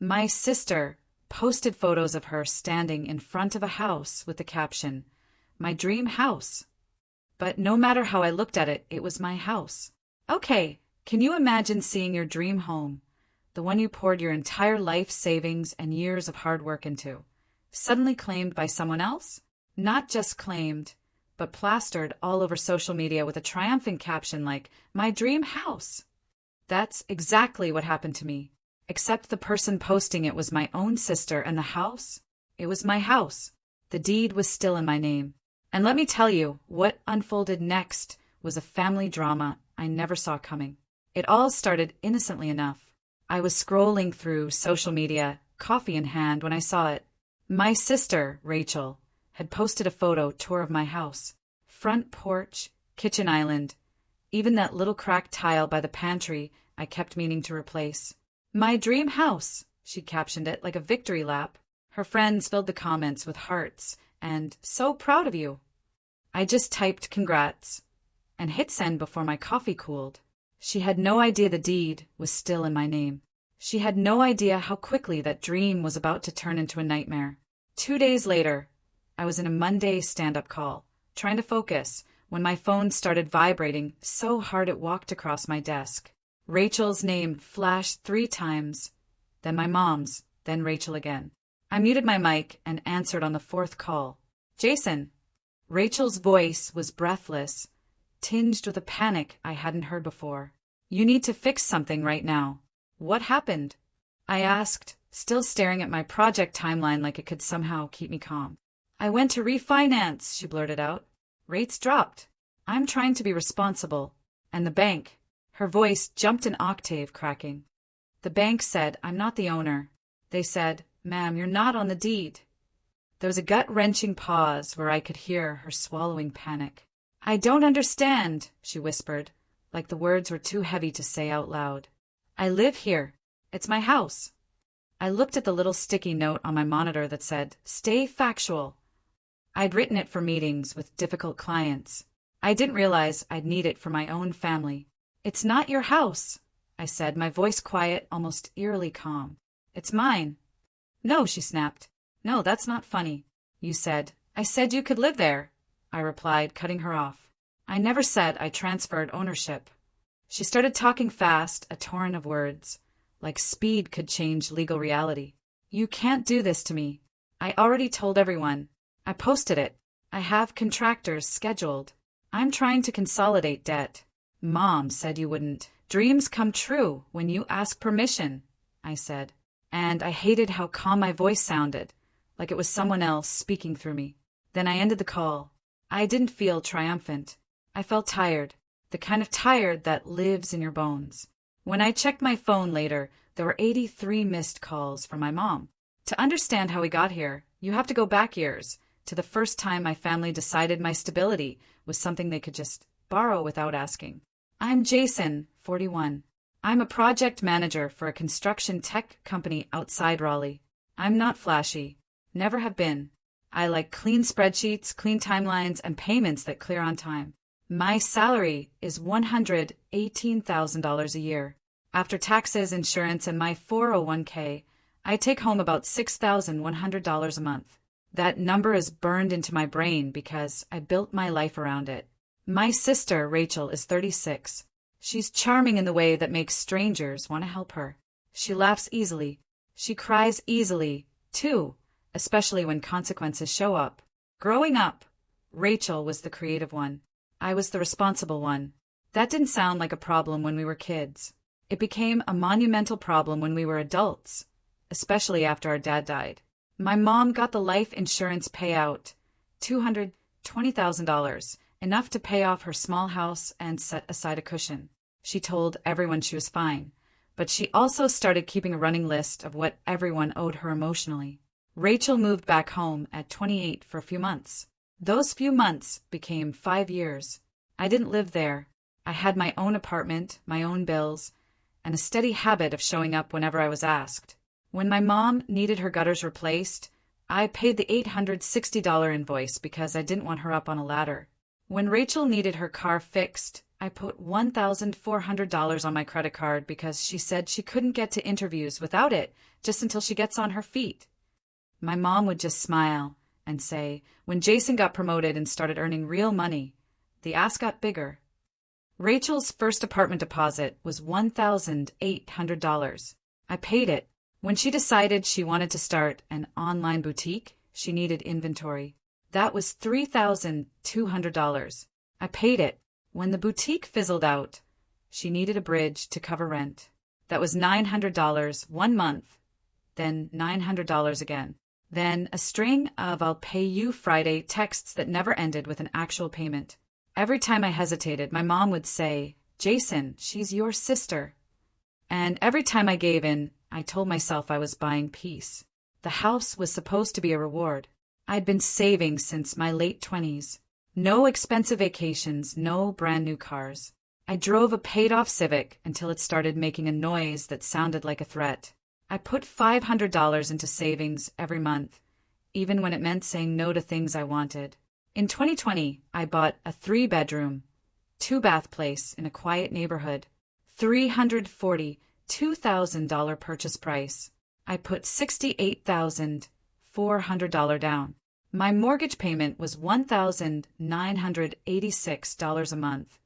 My sister posted photos of her standing in front of a house with the caption, "My dream house." But no matter how I looked at it, it was my house. Okay, can you imagine seeing your dream home, the one you poured your entire life savings and years of hard work into, suddenly claimed by someone else? Not just claimed, but plastered all over social media with a triumphant caption like, "My dream house." That's exactly what happened to me. Except the person posting it was my own sister, and the house? It was my house. The deed was still in my name. And let me tell you, what unfolded next was a family drama I never saw coming. It all started innocently enough. I was scrolling through social media, coffee in hand, when I saw it. My sister, Rachel, had posted a photo tour of my house. Front porch, kitchen island, even that little cracked tile by the pantry I kept meaning to replace. "My dream house," she captioned it like a victory lap. Her friends filled the comments with hearts and "so proud of you." I just typed "congrats" and hit send before my coffee cooled. She had no idea the deed was still in my name. She had no idea how quickly that dream was about to turn into a nightmare. 2 days later, I was in a Monday stand-up call, trying to focus, when my phone started vibrating so hard it walked across my desk. Rachel's name flashed 3 times, then my mom's, then Rachel again. I muted my mic and answered on the 4th call. "Jason." Rachel's voice was breathless, tinged with a panic I hadn't heard before. "You need to fix something right now." "What happened?" I asked, still staring at my project timeline like it could somehow keep me calm. "I went to refinance," she blurted out. "Rates dropped. I'm trying to be responsible. And the bank." Her voice jumped an octave, cracking. "The bank said I'm not the owner. They said, 'Ma'am, you're not on the deed.'" There was a gut-wrenching pause where I could hear her swallowing panic. "I don't understand," she whispered, like the words were too heavy to say out loud. "I live here. It's my house." I looked at the little sticky note on my monitor that said, "Stay factual." I'd written it for meetings with difficult clients. I didn't realize I'd need it for my own family. "It's not your house," I said, my voice quiet, almost eerily calm. "It's mine." "No," she snapped. "No, that's not funny. You said." "I said you could live there," I replied, cutting her off. "I never said I transferred ownership." She started talking fast, a torrent of words, like speed could change legal reality. "You can't do this to me. I already told everyone. I posted it. I have contractors scheduled. I'm trying to consolidate debt." "Mom said you wouldn't." "Dreams come true when you ask permission," I said. And I hated how calm my voice sounded, like it was someone else speaking through me. Then I ended the call. I didn't feel triumphant. I felt tired, the kind of tired that lives in your bones. When I checked my phone later, there were 83 missed calls from my mom. To understand how we got here, you have to go back years, to the first time my family decided my stability was something they could just borrow without asking. "I'm Jason, 41. I'm a project manager for a construction tech company outside Raleigh. I'm not flashy. Never have been. I like clean spreadsheets, clean timelines, and payments that clear on time. My salary is $118,000 a year. After taxes, insurance, and my 401k, I take home about $6,100 a month. That number is burned into my brain because I built my life around it. My sister, Rachel, is 36. She's charming in the way that makes strangers want to help her. She laughs easily. She cries easily, too, especially when consequences show up. Growing up, Rachel was the creative one. I was the responsible one. That didn't sound like a problem when we were kids. It became a monumental problem when we were adults, especially after our dad died. My mom got the life insurance payout, $220,000, enough to pay off her small house and set aside a cushion. She told everyone she was fine, but she also started keeping a running list of what everyone owed her emotionally. Rachel moved back home at 28 for a few months. Those few months became 5 years. I didn't live there. I had my own apartment, my own bills, and a steady habit of showing up whenever I was asked. When my mom needed her gutters replaced, I paid the $860 invoice because I didn't want her up on a ladder. When Rachel needed her car fixed, I put $1,400 on my credit card because she said she couldn't get to interviews without it just until she gets on her feet. My mom would just smile and say, when Jason got promoted and started earning real money, the ask got bigger. Rachel's first apartment deposit was $1,800. I paid it. When she decided she wanted to start an online boutique, she needed inventory. That was $3,200. I paid it. When the boutique fizzled out, she needed a bridge to cover rent. That was $900 one month, then $900 again. Then a string of "I'll pay you Friday" texts that never ended with an actual payment. Every time I hesitated, my mom would say, "Jason, she's your sister." And every time I gave in, I told myself I was buying peace. The house was supposed to be a reward. I'd been saving since my late 20s. No expensive vacations, no brand new cars. I drove a paid-off Civic until it started making a noise that sounded like a threat. I put $500 into savings every month, even when it meant saying no to things I wanted. In 2020, I bought a 3-bedroom, 2-bath place in a quiet neighborhood. $342,000 purchase price. I put $68,400 down. My mortgage payment was $1,986 a month,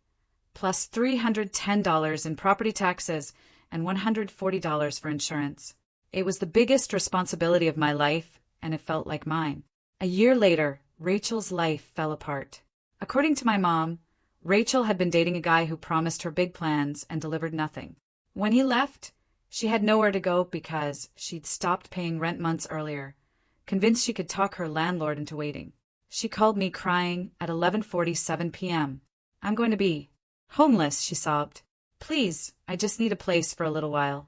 plus $310 in property taxes and $140 for insurance. It was the biggest responsibility of my life, and it felt like mine. A year later, Rachel's life fell apart. According to my mom, Rachel had been dating a guy who promised her big plans and delivered nothing. When he left, she had nowhere to go because she'd stopped paying rent months earlier, convinced she could talk her landlord into waiting. She called me crying at 11:47 p.m. "I'm going to be homeless," she sobbed. "Please, I just need a place for a little while."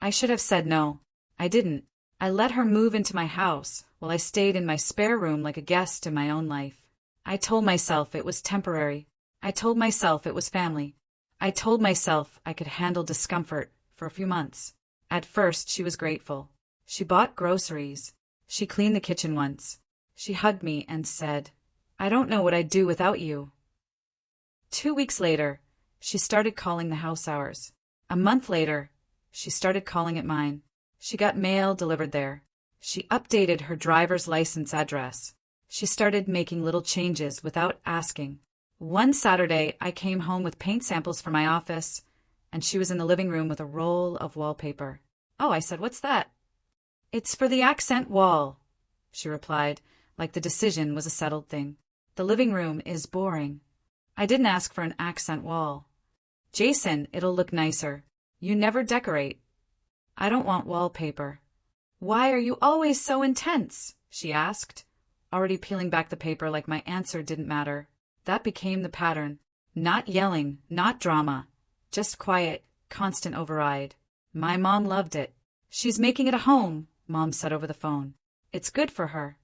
I should have said no. I didn't. I let her move into my house while I stayed in my spare room like a guest in my own life. I told myself it was temporary. I told myself it was family. I told myself I could handle discomfort for a few months. At first, she was grateful. She bought groceries. She cleaned the kitchen once. She hugged me and said, "I don't know what I'd do without you." 2 weeks later, she started calling the house ours. A month later, she started calling it mine. She got mail delivered there. She updated her driver's license address. She started making little changes without asking. One Saturday, I came home with paint samples for my office, and she was in the living room with a roll of wallpaper. "Oh," I said, "what's that?" "It's for the accent wall," she replied, like the decision was a settled thing. "The living room is boring." I didn't ask for an accent wall. "Jason, it'll look nicer. You never decorate." "I don't want wallpaper." "Why are you always so intense?" she asked, already peeling back the paper like my answer didn't matter. That became the pattern. Not yelling, not drama, just quiet, constant override. My mom loved it. "She's making it a home," Mom said over the phone. "It's good for her."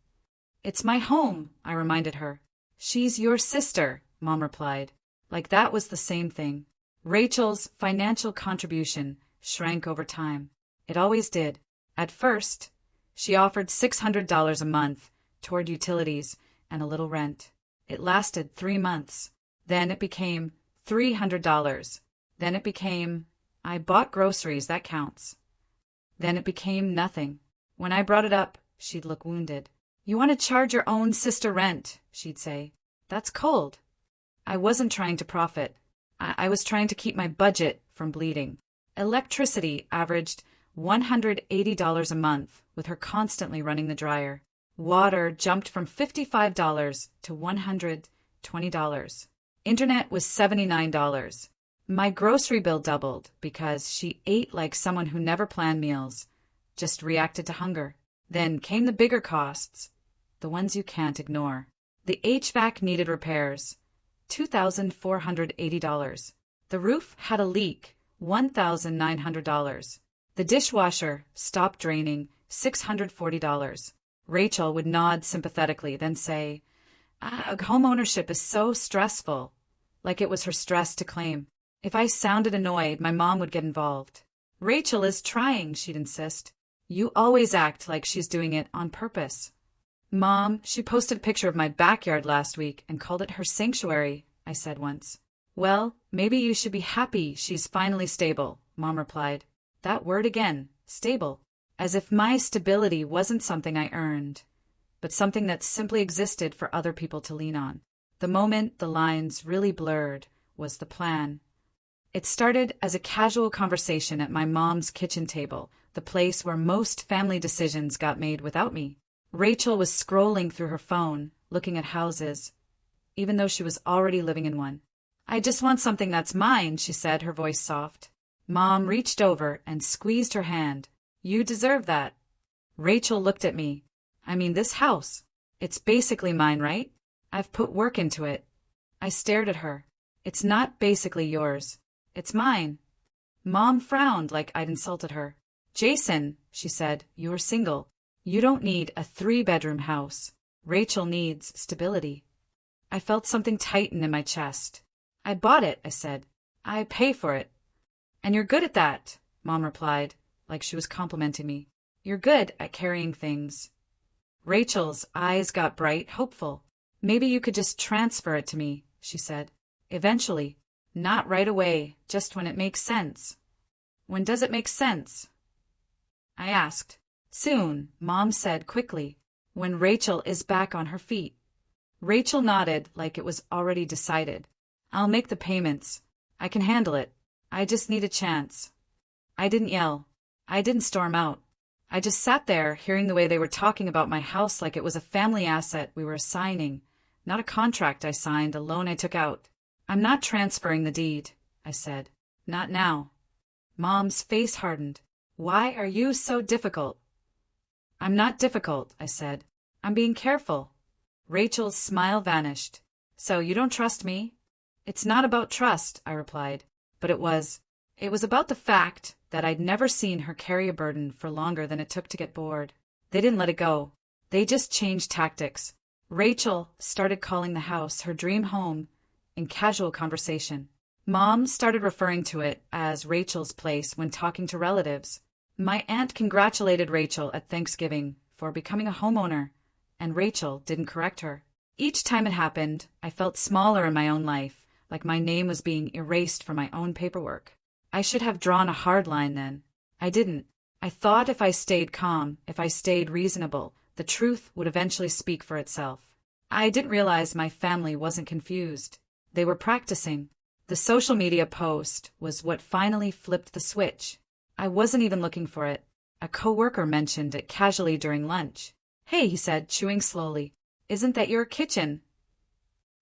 "It's my home," I reminded her. "She's your sister," Mom replied, like that was the same thing. Rachel's financial contribution shrank over time. It always did. At first, she offered $600 a month toward utilities and a little rent. It lasted 3 months. Then it became $300. Then it became, "I bought groceries, that counts." Then it became nothing. When I brought it up, she'd look wounded. "You want to charge your own sister rent," she'd say. "That's cold." I wasn't trying to profit. I was trying to keep my budget from bleeding. Electricity averaged $180 a month, with her constantly running the dryer. Water jumped from $55 to $120. Internet was $79. My grocery bill doubled because she ate like someone who never planned meals, just reacted to hunger. Then came the bigger costs, the ones you can't ignore. The HVAC needed repairs, $2,480. The roof had a leak, $1,900. The dishwasher stopped draining, $640. Rachel would nod sympathetically, then say, "Homeownership is so stressful," like it was her stress to claim. If I sounded annoyed, my mom would get involved. "Rachel is trying," she'd insist. "You always act like she's doing it on purpose." "Mom, she posted a picture of my backyard last week and called it her sanctuary," I said once. Well, maybe you should be happy she's finally stable, Mom replied. That word again, stable. As if my stability wasn't something I earned, but something that simply existed for other people to lean on. The moment the lines really blurred was the plan. It started as a casual conversation at my mom's kitchen table, the place where most family decisions got made without me. Rachel was scrolling through her phone, looking at houses, even though she was already living in one. I just want something that's mine, she said, her voice soft. Mom reached over and squeezed her hand. You deserve that. Rachel looked at me. I mean, this house. It's basically mine, right? I've put work into it. I stared at her. It's not basically yours. It's mine. Mom frowned like I'd insulted her. Jason, she said, you're single. You don't need a 3-bedroom house. Rachel needs stability. I felt something tighten in my chest. I bought it, I said. I pay for it. And you're good at that, Mom replied, like she was complimenting me. You're good at carrying things. Rachel's eyes got bright, hopeful. Maybe you could just transfer it to me, she said. Eventually. Not right away, just when it makes sense. When does it make sense? I asked. Soon, Mom said quickly, when Rachel is back on her feet. Rachel nodded like it was already decided. I'll make the payments. I can handle it. I just need a chance. I didn't yell. I didn't storm out. I just sat there, hearing the way they were talking about my house like it was a family asset we were assigning, not a contract I signed, a loan I took out. I'm not transferring the deed, I said. Not now. Mom's face hardened. Why are you so difficult? I'm not difficult, I said. I'm being careful. Rachel's smile vanished. So you don't trust me? It's not about trust, I replied. But it was. It was about the fact that I'd never seen her carry a burden for longer than it took to get bored. They didn't let it go. They just changed tactics. Rachel started calling the house her dream home in casual conversation. Mom started referring to it as Rachel's place when talking to relatives. My aunt congratulated Rachel at Thanksgiving for becoming a homeowner, and Rachel didn't correct her. Each time it happened, I felt smaller in my own life, like my name was being erased from my own paperwork. I should have drawn a hard line then. I didn't. I thought if I stayed calm, if I stayed reasonable, the truth would eventually speak for itself. I didn't realize my family wasn't confused. They were practicing. The social media post was what finally flipped the switch. I wasn't even looking for it. A coworker mentioned it casually during lunch. Hey, he said, chewing slowly. Isn't that your kitchen?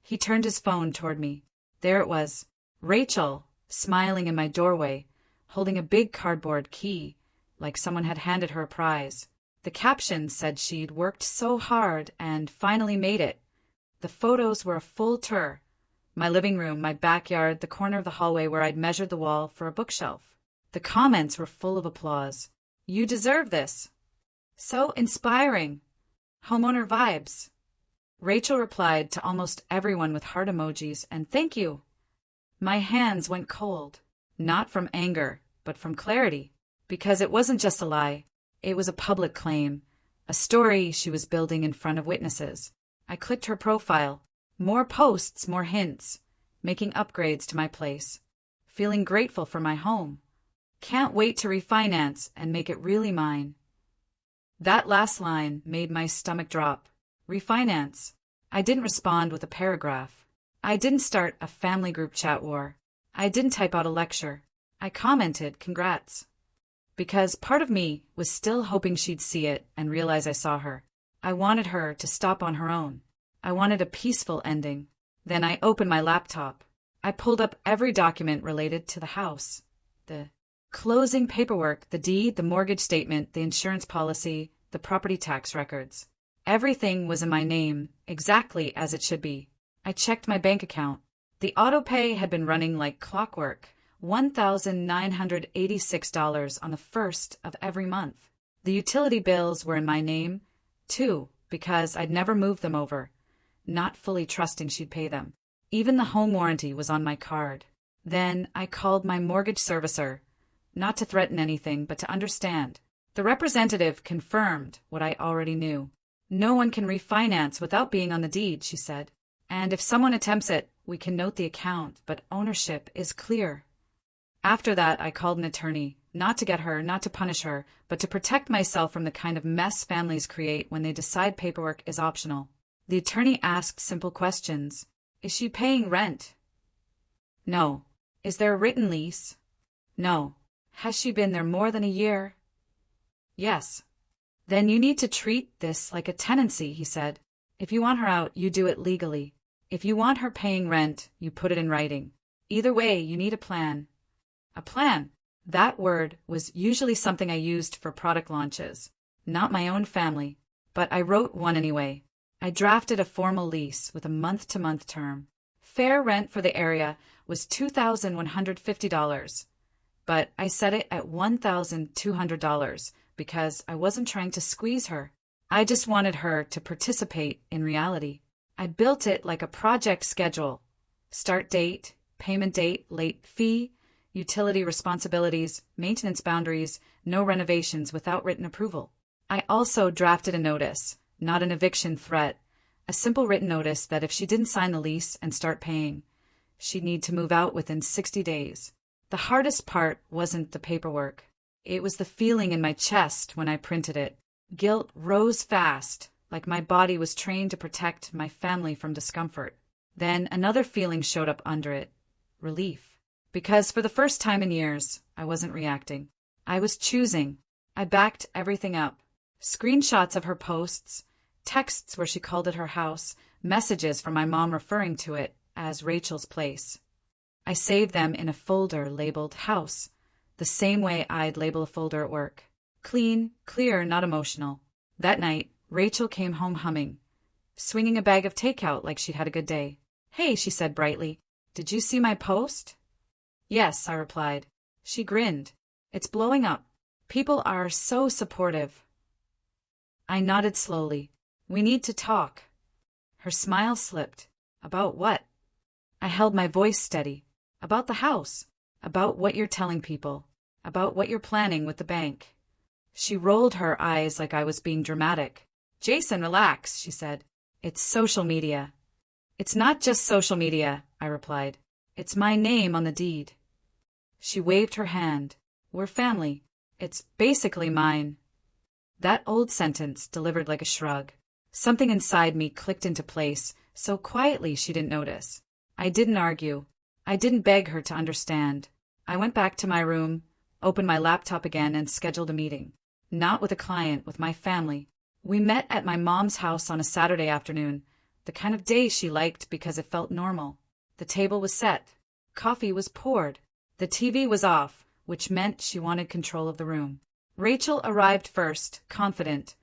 He turned his phone toward me. There it was. Rachel, smiling in my doorway, holding a big cardboard key, like someone had handed her a prize. The caption said she'd worked so hard and finally made it. The photos were a full tour. My living room, my backyard, the corner of the hallway where I'd measured the wall for a bookshelf. The comments were full of applause. You deserve this. So inspiring. Homeowner vibes. Rachel replied to almost everyone with heart emojis and thank you. My hands went cold, not from anger, but from clarity, because it wasn't just a lie. It was a public claim, a story she was building in front of witnesses. I clicked her profile. More posts, more hints, making upgrades to my place, feeling grateful for my home. Can't wait to refinance and make it really mine. That last line made my stomach drop. Refinance. I didn't respond with a paragraph. I didn't start a family group chat war. I didn't type out a lecture. I commented, congrats. Because part of me was still hoping she'd see it and realize I saw her. I wanted her to stop on her own. I wanted a peaceful ending. Then I opened my laptop. I pulled up every document related to the house. The closing paperwork, the deed, the mortgage statement, the insurance policy, the property tax records. Everything was in my name, exactly as it should be. I checked my bank account. The autopay had been running like clockwork, $1,986 on the first of every month. The utility bills were in my name, too, because I'd never moved them over, not fully trusting she'd pay them. Even the home warranty was on my card. Then I called my mortgage servicer, not to threaten anything, but to understand. The representative confirmed what I already knew. No one can refinance without being on the deed, she said. And if someone attempts it, we can note the account, but ownership is clear. After that, I called an attorney, not to get her, not to punish her, but to protect myself from the kind of mess families create when they decide paperwork is optional. The attorney asked simple questions. Is she paying rent? No. Is there a written lease? No. Has she been there more than a year? Yes. Then you need to treat this like a tenancy, he said. If you want her out, you do it legally. If you want her paying rent, you put it in writing. Either way, you need a plan. A plan. That word was usually something I used for product launches, not my own family, but I wrote one anyway. I drafted a formal lease with a month-to-month term. Fair rent for the area was $2,150, but I set it at $1,200 because I wasn't trying to squeeze her. I just wanted her to participate in reality. I built it like a project schedule. Start date, payment date, late fee, utility responsibilities, maintenance boundaries, no renovations without written approval. I also drafted a notice, not an eviction threat, a simple written notice that if she didn't sign the lease and start paying, she'd need to move out within 60 days. The hardest part wasn't the paperwork. It was the feeling in my chest when I printed it. Guilt rose fast, like my body was trained to protect my family from discomfort. Then another feeling showed up under it. Relief. Because for the first time in years, I wasn't reacting. I was choosing. I backed everything up. Screenshots of her posts, texts where she called it her house, messages from my mom referring to it as Rachel's place. I saved them in a folder labeled house, the same way I'd label a folder at work. Clean, clear, not emotional. That night, Rachel came home humming, swinging a bag of takeout like she'd had a good day. Hey, she said brightly, did you see my post? Yes, I replied. She grinned. It's blowing up. People are so supportive. I nodded slowly. We need to talk. Her smile slipped. About what? I held my voice steady. About the house. About what you're telling people. About what you're planning with the bank. She rolled her eyes like I was being dramatic. Jason, relax, she said. It's social media. It's not just social media, I replied. It's my name on the deed. She waved her hand. We're family. It's basically mine. That old sentence delivered like a shrug. Something inside me clicked into place, so quietly she didn't notice. I didn't argue. I didn't beg her to understand. I went back to my room, opened my laptop again, and scheduled a meeting. Not with a client, with my family. We met at my mom's house on a Saturday afternoon, the kind of day she liked because it felt normal. The table was set. Coffee was poured. The TV was off, which meant she wanted control of the room. Rachel arrived first, confident,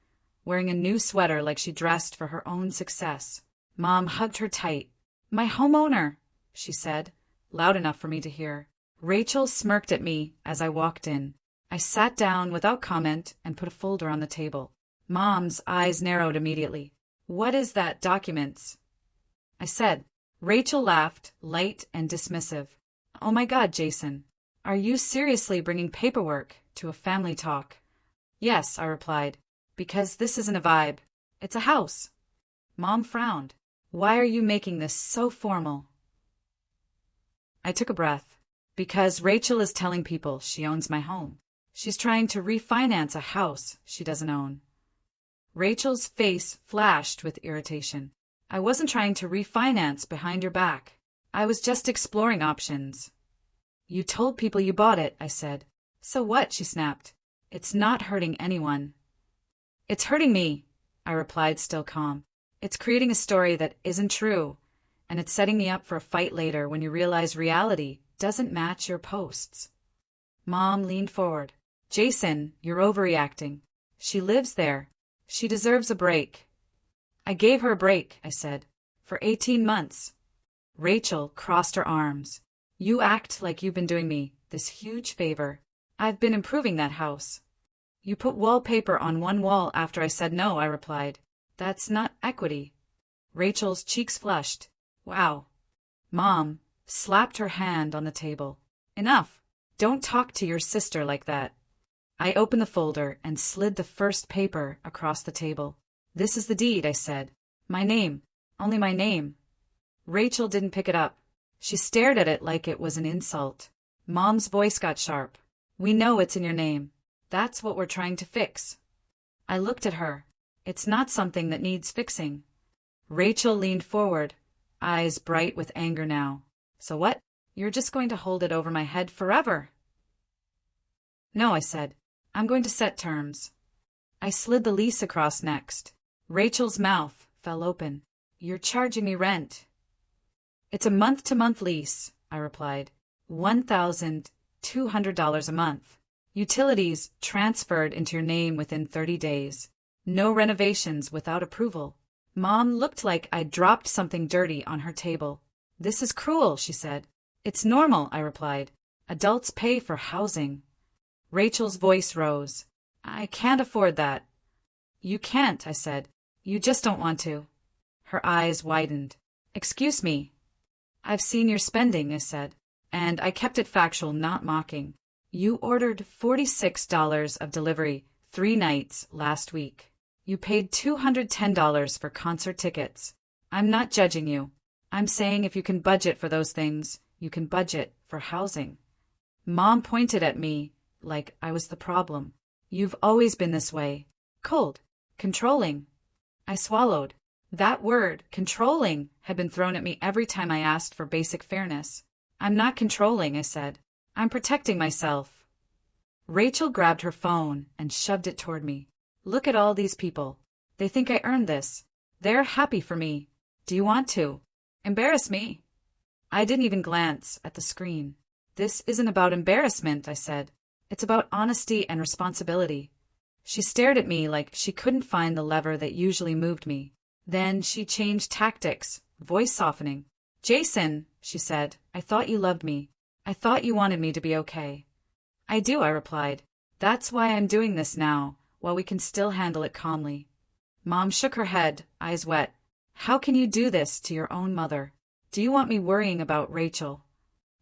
wearing a new sweater like she dressed for her own success. Mom hugged her tight. My homeowner, she said, loud enough for me to hear. Rachel smirked at me as I walked in. I sat down without comment and put a folder on the table. Mom's eyes narrowed immediately. What is that, documents? I said. Rachel laughed, light and dismissive. Oh my God, Jason. Are you seriously bringing paperwork to a family talk? Yes, I replied. Because this isn't a vibe. It's a house. Mom frowned. Why are you making this so formal? I took a breath. Because Rachel is telling people she owns my home. She's trying to refinance a house she doesn't own. Rachel's face flashed with irritation. I wasn't trying to refinance behind your back. I was just exploring options. You told people you bought it, I said. So what? She snapped. It's not hurting anyone. It's hurting me, I replied, still calm. It's creating a story that isn't true, and it's setting me up for a fight later when you realize reality doesn't match your posts. Mom leaned forward. Jason, you're overreacting. She lives there. She deserves a break. I gave her a break, I said. For 18 months. Rachel crossed her arms. You act like you've been doing me this huge favor. I've been improving that house. You put wallpaper on one wall after I said no, I replied. That's not equity. Rachel's cheeks flushed. Wow. Mom slapped her hand on the table. Enough. Don't talk to your sister like that. I opened the folder and slid the first paper across the table. This is the deed, I said. My name. Only my name. Rachel didn't pick it up. She stared at it like it was an insult. Mom's voice got sharp. We know it's in your name. That's what we're trying to fix. I looked at her. It's not something that needs fixing. Rachel leaned forward, eyes bright with anger now. So what? You're just going to hold it over my head forever? No, I said. I'm going to set terms. I slid the lease across next. Rachel's mouth fell open. You're charging me rent. It's a month-to-month lease, I replied. $1,200 a month. Utilities transferred into your name within 30 days. No renovations without approval. Mom looked like I'd dropped something dirty on her table. This is cruel, she said. It's normal, I replied. Adults pay for housing. Rachel's voice rose. I can't afford that. You can't, I said. You just don't want to. Her eyes widened. Excuse me. I've seen your spending, I said. And I kept it factual, not mocking. You ordered $46 of delivery 3 nights last week. You paid $210 for concert tickets. I'm not judging you. I'm saying if you can budget for those things, you can budget for housing. Mom pointed at me like I was the problem. You've always been this way. Cold. Controlling. I swallowed. That word, controlling, had been thrown at me every time I asked for basic fairness. I'm not controlling, I said. I'm protecting myself. Rachel grabbed her phone and shoved it toward me. Look at all these people. They think I earned this. They're happy for me. Do you want to? Embarrass me? I didn't even glance at the screen. This isn't about embarrassment, I said. It's about honesty and responsibility. She stared at me like she couldn't find the lever that usually moved me. Then she changed tactics, voice softening. Jason, she said, I thought you loved me. I thought you wanted me to be okay. I do, I replied. That's why I'm doing this now, while we can still handle it calmly. Mom shook her head, eyes wet. How can you do this to your own mother? Do you want me worrying about Rachel?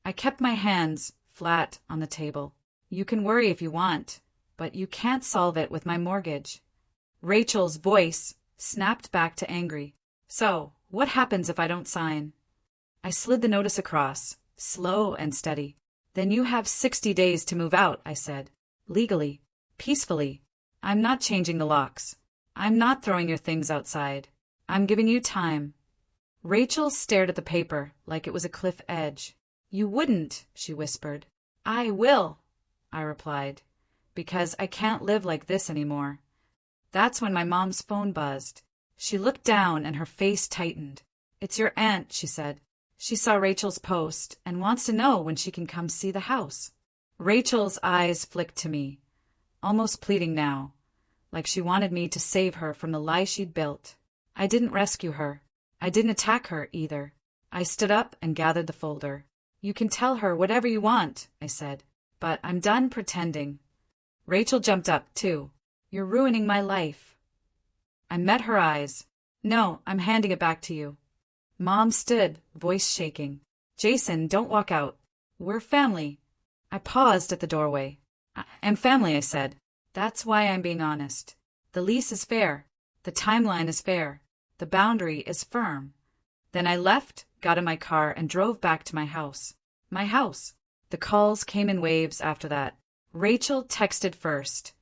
I kept my hands flat on the table. You can worry if you want, but you can't solve it with my mortgage. Rachel's voice snapped back to angry. So, what happens if I don't sign? I slid the notice across, slow and steady. Then you have 60 days to move out, I said. Legally. Peacefully. I'm not changing the locks. I'm not throwing your things outside. I'm giving you time. Rachel stared at the paper like it was a cliff edge. You wouldn't, she whispered. I will, I replied, because I can't live like this anymore. That's when my mom's phone buzzed. She looked down and her face tightened. It's your aunt, she said. She saw Rachel's post and wants to know when she can come see the house. Rachel's eyes flicked to me, almost pleading now, like she wanted me to save her from the lie she'd built. I didn't rescue her. I didn't attack her either. I stood up and gathered the folder. You can tell her whatever you want, I said, but I'm done pretending. Rachel jumped up, too. You're ruining my life. I met her eyes. No, I'm handing it back to you. Mom stood, voice shaking. Jason, don't walk out. We're family. I paused at the doorway. I'm family, I said. That's why I'm being honest. The lease is fair. The timeline is fair. The boundary is firm. Then I left, got in my car, and drove back to my house. My house. The calls came in waves after that. Rachel texted first.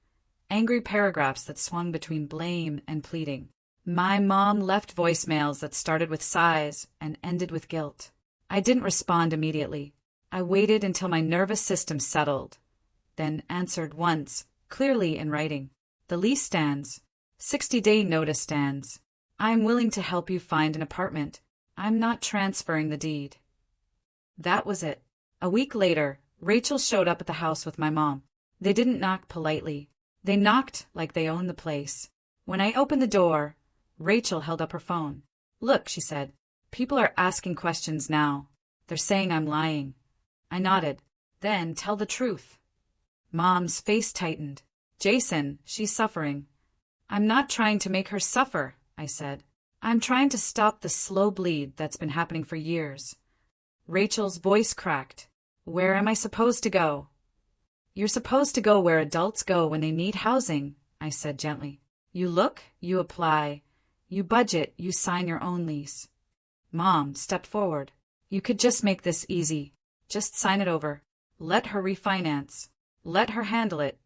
Angry paragraphs that swung between blame and pleading. My mom left voicemails that started with sighs and ended with guilt. I didn't respond immediately. I waited until my nervous system settled, then answered once, clearly in writing. The lease stands. 60-day notice stands. I'm willing to help you find an apartment. I'm not transferring the deed. That was it. A week later, Rachel showed up at the house with my mom. They didn't knock politely. They knocked like they owned the place. When I opened the door, Rachel held up her phone. Look, she said. People are asking questions now. They're saying I'm lying. I nodded. Then tell the truth. Mom's face tightened. Jason, she's suffering. I'm not trying to make her suffer, I said. I'm trying to stop the slow bleed that's been happening for years. Rachel's voice cracked. Where am I supposed to go? You're supposed to go where adults go when they need housing, I said gently. You look, you apply, you budget, you sign your own lease. Mom stepped forward. You could just make this easy. Just sign it over. Let her refinance. Let her handle it.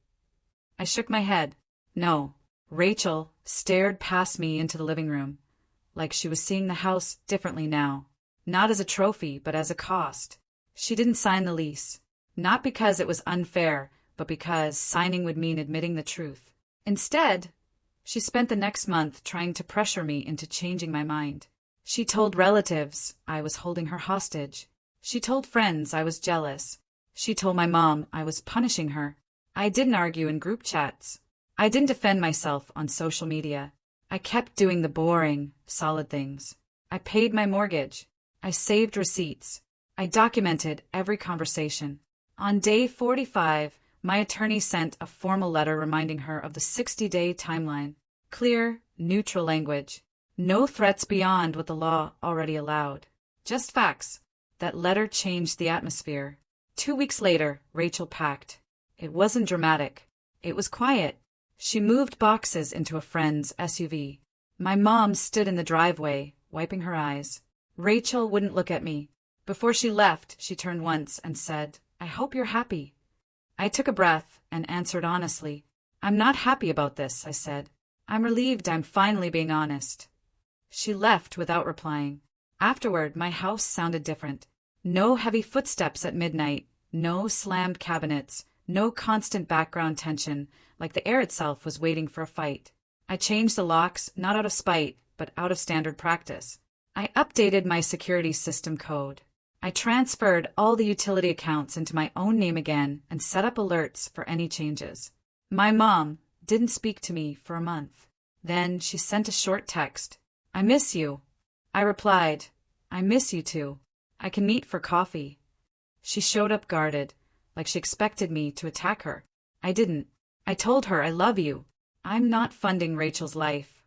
I shook my head. No. Rachel stared past me into the living room, like she was seeing the house differently now. Not as a trophy, but as a cost. She didn't sign the lease. Not because it was unfair, but because signing would mean admitting the truth. Instead, she spent the next month trying to pressure me into changing my mind. She told relatives I was holding her hostage. She told friends I was jealous. She told my mom I was punishing her. I didn't argue in group chats. I didn't defend myself on social media. I kept doing the boring, solid things. I paid my mortgage. I saved receipts. I documented every conversation. On day 45, my attorney sent a formal letter reminding her of the 60-day timeline. Clear, neutral language. No threats beyond what the law already allowed. Just facts. That letter changed the atmosphere. 2 weeks later, Rachel packed. It wasn't dramatic. It was quiet. She moved boxes into a friend's SUV. My mom stood in the driveway, wiping her eyes. Rachel wouldn't look at me. Before she left, she turned once and said, "I hope you're happy." I took a breath and answered honestly. "I'm not happy about this," I said. "I'm relieved I'm finally being honest." She left without replying. Afterward, my house sounded different. No heavy footsteps at midnight, no slammed cabinets, no constant background tension, like the air itself was waiting for a fight. I changed the locks, not out of spite, but out of standard practice. I updated my security system code. I transferred all the utility accounts into my own name again and set up alerts for any changes. My mom didn't speak to me for a month. Then she sent a short text. "I miss you." I replied, "I miss you too. I can meet for coffee." She showed up guarded, like she expected me to attack her. I didn't. I told her I love you. I'm not funding Rachel's life.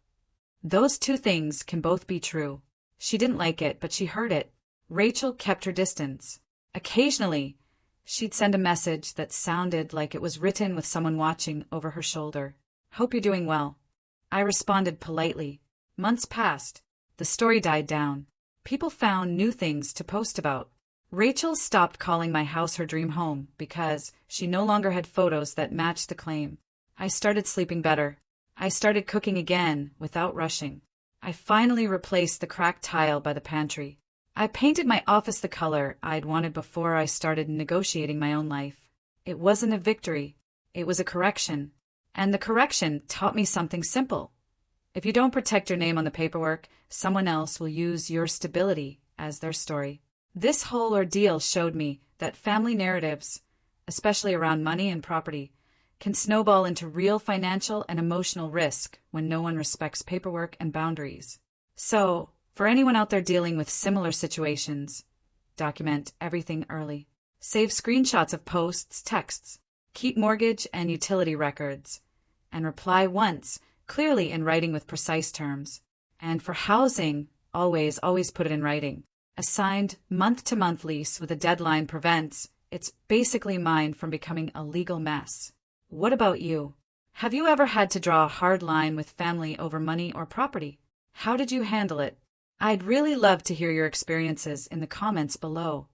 Those two things can both be true. She didn't like it, but she heard it. Rachel kept her distance. Occasionally, she'd send a message that sounded like it was written with someone watching over her shoulder. "Hope you're doing well." I responded politely. Months passed. The story died down. People found new things to post about. Rachel stopped calling my house her dream home because she no longer had photos that matched the claim. I started sleeping better. I started cooking again without rushing. I finally replaced the cracked tile by the pantry. I painted my office the color I'd wanted before I started negotiating my own life. It wasn't a victory. It was a correction. And the correction taught me something simple. If you don't protect your name on the paperwork, someone else will use your stability as their story. This whole ordeal showed me that family narratives, especially around money and property, can snowball into real financial and emotional risk when no one respects paperwork and boundaries. So, for anyone out there dealing with similar situations, document everything early. Save screenshots of posts, texts. Keep mortgage and utility records. And reply once, clearly in writing with precise terms. And for housing, always put it in writing. A signed month-to-month lease with a deadline prevents it's basically mine from becoming a legal mess. What about you? Have you ever had to draw a hard line with family over money or property? How did you handle it? I'd really love to hear your experiences in the comments below.